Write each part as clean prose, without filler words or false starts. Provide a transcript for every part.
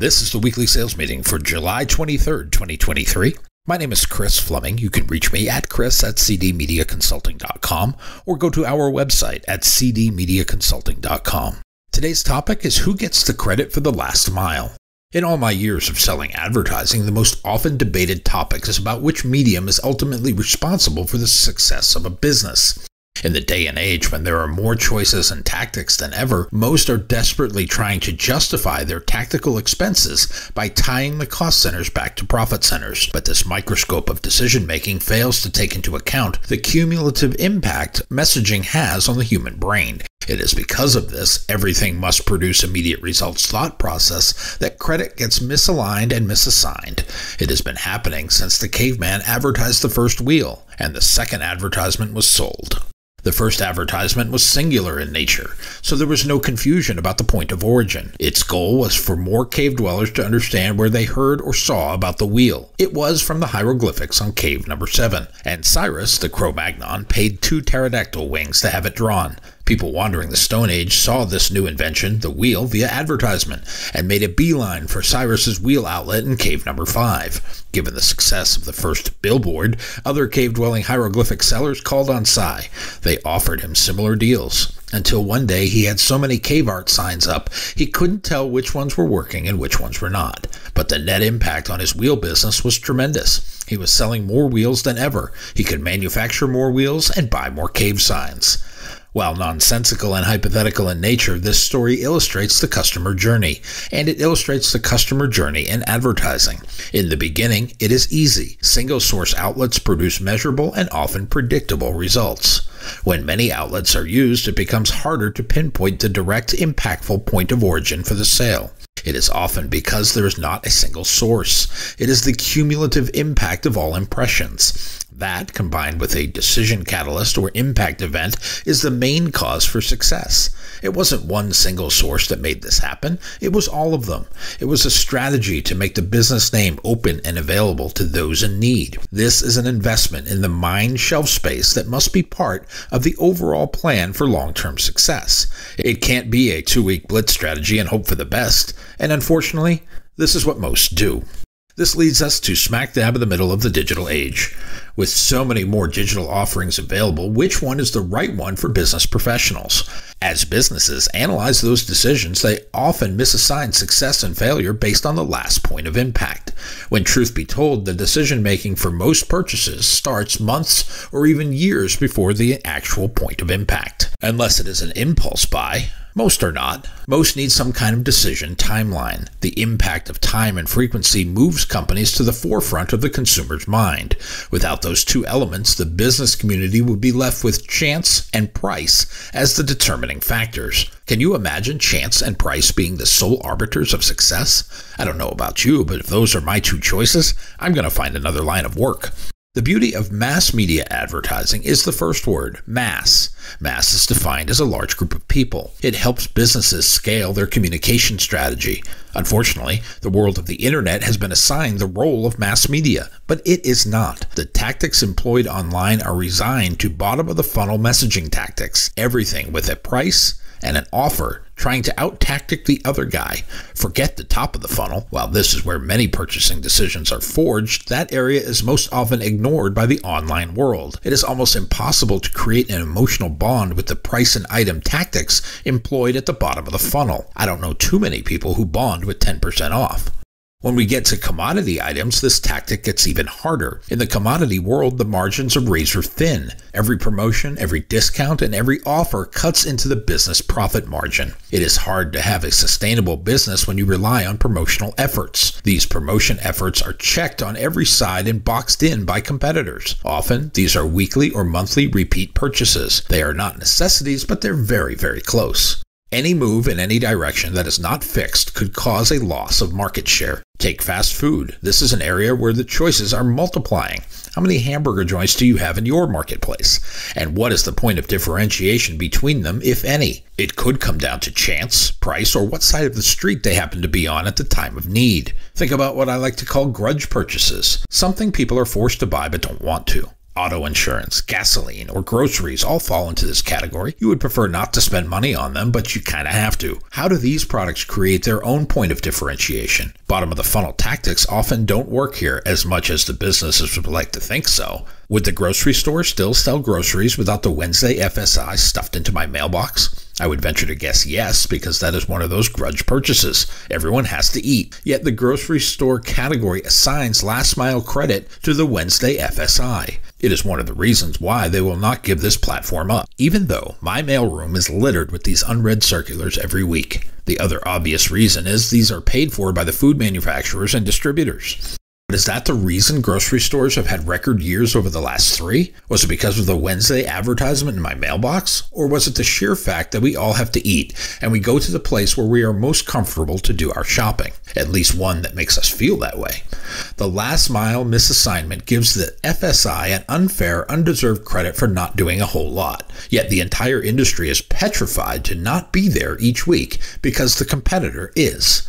This is the weekly sales meeting for July 23rd, 2023. My name is Chris Fleming. You can reach me at chris@cdmediaconsulting.com or go to our website at cdmediaconsulting.com. Today's topic is who gets the credit for the last mile. In all my years of selling advertising, the most often debated topic is about which medium is ultimately responsible for the success of a business. In the day and age when there are more choices and tactics than ever, most are desperately trying to justify their tactical expenses by tying the cost centers back to profit centers. But this microscope of decision-making fails to take into account the cumulative impact messaging has on the human brain. It is because of this everything must produce immediate results thought process that credit gets misaligned and misassigned. It has been happening since the caveman advertised the first wheel, and the second advertisement was sold. The first advertisement was singular in nature, so there was no confusion about the point of origin. Its goal was for more cave dwellers to understand where they heard or saw about the wheel. It was from the hieroglyphics on cave number 7, and Cyrus, the Cro-Magnon, paid 2 pterodactyl wings to have it drawn. People wandering the Stone Age saw this new invention, the wheel, via advertisement, and made a beeline for Cyrus's wheel outlet in cave number 5. Given the success of the first billboard, other cave-dwelling hieroglyphic sellers called on Cy. They offered him similar deals, until one day he had so many cave art signs up, he couldn't tell which ones were working and which ones were not. But the net impact on his wheel business was tremendous. He was selling more wheels than ever. He could manufacture more wheels and buy more cave signs. While nonsensical and hypothetical in nature, this story illustrates the customer journey, and it illustrates the customer journey in advertising. In the beginning, it is easy. Single-source outlets produce measurable and often predictable results. When many outlets are used, it becomes harder to pinpoint the direct, impactful point of origin for the sale. It is often because there is not a single source. It is the cumulative impact of all impressions. That, combined with a decision catalyst or impact event, is the main cause for success. It wasn't one single source that made this happen. It was all of them. It was a strategy to make the business name open and available to those in need. This is an investment in the mind shelf space that must be part of the overall plan for long-term success. It can't be a 2-week blitz strategy and hope for the best, and unfortunately, this is what most do. This leads us to smack dab in the middle of the digital age. With so many more digital offerings available, which one is the right one for business professionals? As businesses analyze those decisions, they often misassign success and failure based on the last point of impact. When truth be told, the decision-making for most purchases starts months or even years before the actual point of impact. Unless it is an impulse buy. Most are not. Most need some kind of decision timeline. The impact of time and frequency moves companies to the forefront of the consumer's mind. Without those two elements, the business community would be left with chance and price as the determining factors. Can you imagine chance and price being the sole arbiters of success? I don't know about you, but if those are my 2 choices, I'm going to find another line of work. The beauty of mass media advertising is the first word, mass. Mass is defined as a large group of people. It helps businesses scale their communication strategy. Unfortunately, the world of the internet has been assigned the role of mass media, but it is not. The tactics employed online are resigned to bottom-of-the-funnel messaging tactics. Everything with a price and an offer, trying to out-tactic the other guy. Forget the top of the funnel. While this is where many purchasing decisions are forged, that area is most often ignored by the online world. It is almost impossible to create an emotional bond with the price and item tactics employed at the bottom of the funnel. I don't know too many people who bond with 10% off. When we get to commodity items, this tactic gets even harder. In the commodity world, the margins are razor thin. Every promotion, every discount, and every offer cuts into the business profit margin. It is hard to have a sustainable business when you rely on promotional efforts. These promotion efforts are checked on every side and boxed in by competitors. Often, these are weekly or monthly repeat purchases. They are not necessities, but they're very, very close. Any move in any direction that is not fixed could cause a loss of market share. Take fast food. This is an area where the choices are multiplying. How many hamburger joints do you have in your marketplace? And what is the point of differentiation between them, if any? It could come down to chance, price, or what side of the street they happen to be on at the time of need. Think about what I like to call grudge purchases. Something people are forced to buy but don't want to. Auto insurance, gasoline, or groceries all fall into this category. You would prefer not to spend money on them, but you kind of have to. How do these products create their own point of differentiation? Bottom of the funnel tactics often don't work here as much as the businesses would like to think so. Would the grocery store still sell groceries without the Wednesday FSI stuffed into my mailbox? I would venture to guess yes, because that is one of those grudge purchases. Everyone has to eat. Yet the grocery store category assigns last mile credit to the Wednesday FSI. It is one of the reasons why they will not give this platform up, even though my mailroom is littered with these unread circulars every week. The other obvious reason is these are paid for by the food manufacturers and distributors. But is that the reason grocery stores have had record years over the last 3? Was it because of the Wednesday advertisement in my mailbox? Or was it the sheer fact that we all have to eat and we go to the place where we are most comfortable to do our shopping? At least one that makes us feel that way. The last mile misassignment gives the FSI an unfair, undeserved credit for not doing a whole lot. Yet the entire industry is petrified to not be there each week because the competitor is.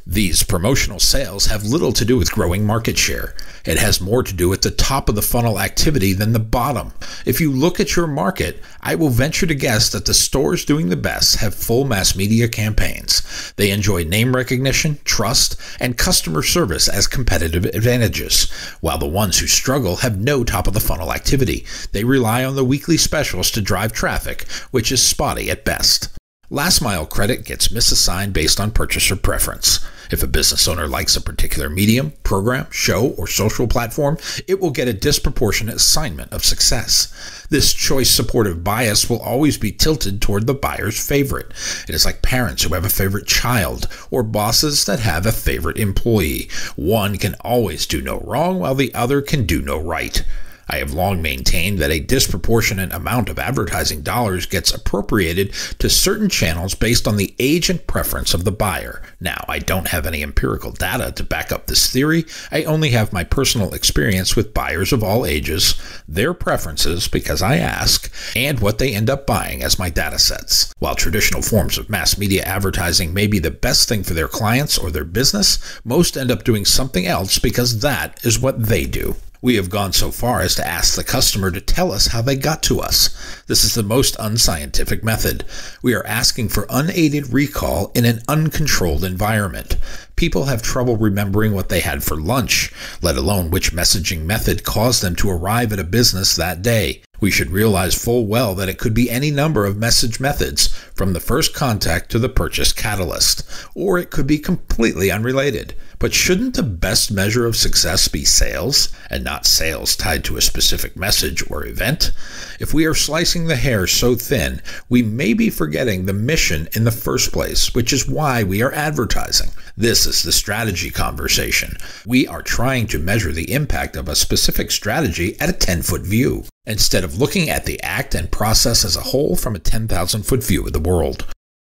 These promotional sales have little to do with growing market share. It has more to do with the top of the funnel activity than the bottom. If you look at your market, I will venture to guess that the stores doing the best have full mass media campaigns. They enjoy name recognition, trust, and customer service as competitive advantages, while the ones who struggle have no top of the funnel activity. They rely on the weekly specials to drive traffic, which is spotty at best. Last mile credit gets misassigned based on purchaser preference. If a business owner likes a particular medium, program, show, or social platform, it will get a disproportionate assignment of success. This choice-supportive bias will always be tilted toward the buyer's favorite. It is like parents who have a favorite child, or bosses that have a favorite employee. One can always do no wrong, while the other can do no right. I have long maintained that a disproportionate amount of advertising dollars gets appropriated to certain channels based on the age and preference of the buyer. Now, I don't have any empirical data to back up this theory. I only have my personal experience with buyers of all ages, their preferences, because I ask, and what they end up buying as my data sets. While traditional forms of mass media advertising may be the best thing for their clients or their business, most end up doing something else because that is what they do. We have gone so far as to ask the customer to tell us how they got to us. This is the most unscientific method. We are asking for unaided recall in an uncontrolled environment. People have trouble remembering what they had for lunch, let alone which messaging method caused them to arrive at a business that day. We should realize full well that it could be any number of message methods, from the first contact to the purchase catalyst, or it could be completely unrelated. But shouldn't the best measure of success be sales, and not sales tied to a specific message or event? If we are slicing the hair so thin, we may be forgetting the mission in the first place, which is why we are advertising. This is the strategy conversation. We are trying to measure the impact of a specific strategy at a 10-foot view, instead of looking at the act and process as a whole from a 10,000-foot view of the world.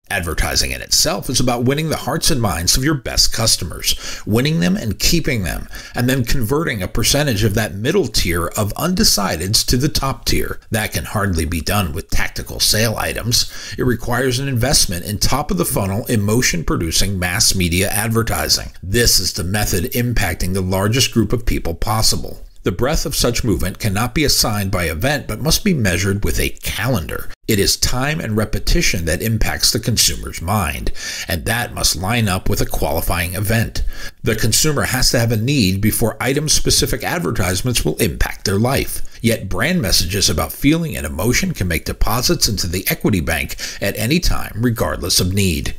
Advertising in itself is about winning the hearts and minds of your best customers, winning them and keeping them, and then converting a percentage of that middle tier of undecideds to the top tier. That can hardly be done with tactical sale items. It requires an investment in top-of-the-funnel, emotion-producing mass media advertising. This is the method impacting the largest group of people possible. The breadth of such movement cannot be assigned by event, but must be measured with a calendar. It is time and repetition that impacts the consumer's mind, and that must line up with a qualifying event. The consumer has to have a need before item-specific advertisements will impact their life. Yet brand messages about feeling and emotion can make deposits into the equity bank at any time, regardless of need.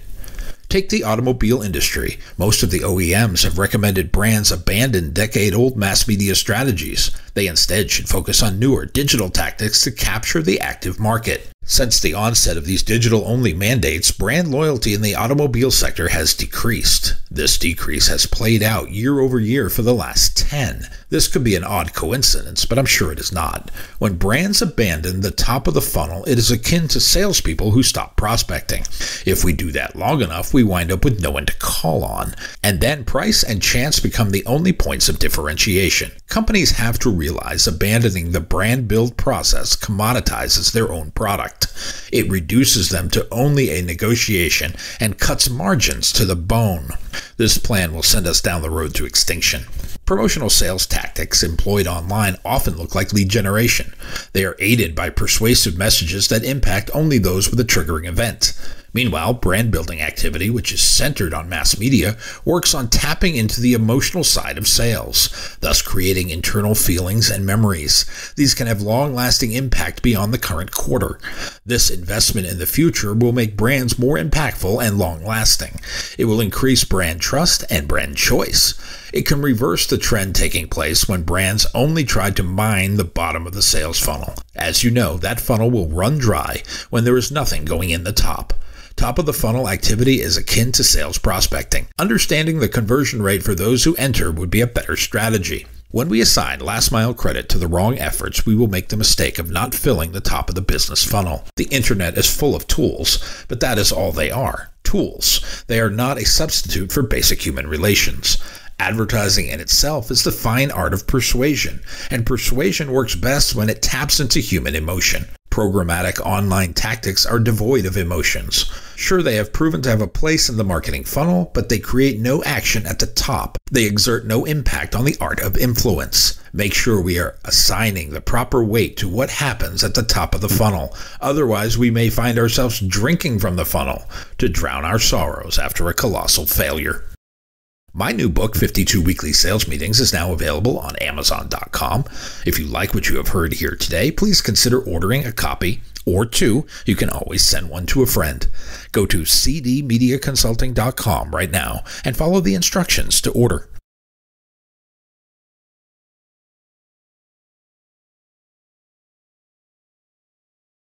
Take the automobile industry. Most of the OEMs have recommended brands abandon decade-old mass media strategies. They instead should focus on newer digital tactics to capture the active market. Since the onset of these digital-only mandates, brand loyalty in the automobile sector has decreased. This decrease has played out year over year for the last 10. This could be an odd coincidence, but I'm sure it is not. When brands abandon the top of the funnel, it is akin to salespeople who stop prospecting. If we do that long enough, we wind up with no one to call on. And then price and chance become the only points of differentiation. Companies have to realize abandoning the brand build process commoditizes their own product. It reduces them to only a negotiation and cuts margins to the bone. This plan will send us down the road to extinction. Promotional sales tactics employed online often look like lead generation. They are aided by persuasive messages that impact only those with a triggering event. Meanwhile, brand building activity, which is centered on mass media, works on tapping into the emotional side of sales, thus creating internal feelings and memories. These can have long-lasting impact beyond the current quarter. This investment in the future will make brands more impactful and long-lasting. It will increase brand trust and brand choice. It can reverse the trend taking place when brands only try to mine the bottom of the sales funnel. As you know, that funnel will run dry when there is nothing going in the top. Top of the funnel activity is akin to sales prospecting. Understanding the conversion rate for those who enter would be a better strategy. When we assign last mile credit to the wrong efforts, we will make the mistake of not filling the top of the business funnel. The internet is full of tools, but that is all they are, tools. They are not a substitute for basic human relations. Advertising in itself is the fine art of persuasion, and persuasion works best when it taps into human emotion. Programmatic online tactics are devoid of emotions. Sure, they have proven to have a place in the marketing funnel, but they create no action at the top. They exert no impact on the art of influence. Make sure we are assigning the proper weight to what happens at the top of the funnel. Otherwise, we may find ourselves drinking from the funnel to drown our sorrows after a colossal failure. My new book, 52 Weekly Sales Meetings, is now available on Amazon.com. If you like what you have heard here today, please consider ordering a copy, or two. You can always send one to a friend. Go to cdmediaconsulting.com right now and follow the instructions to order.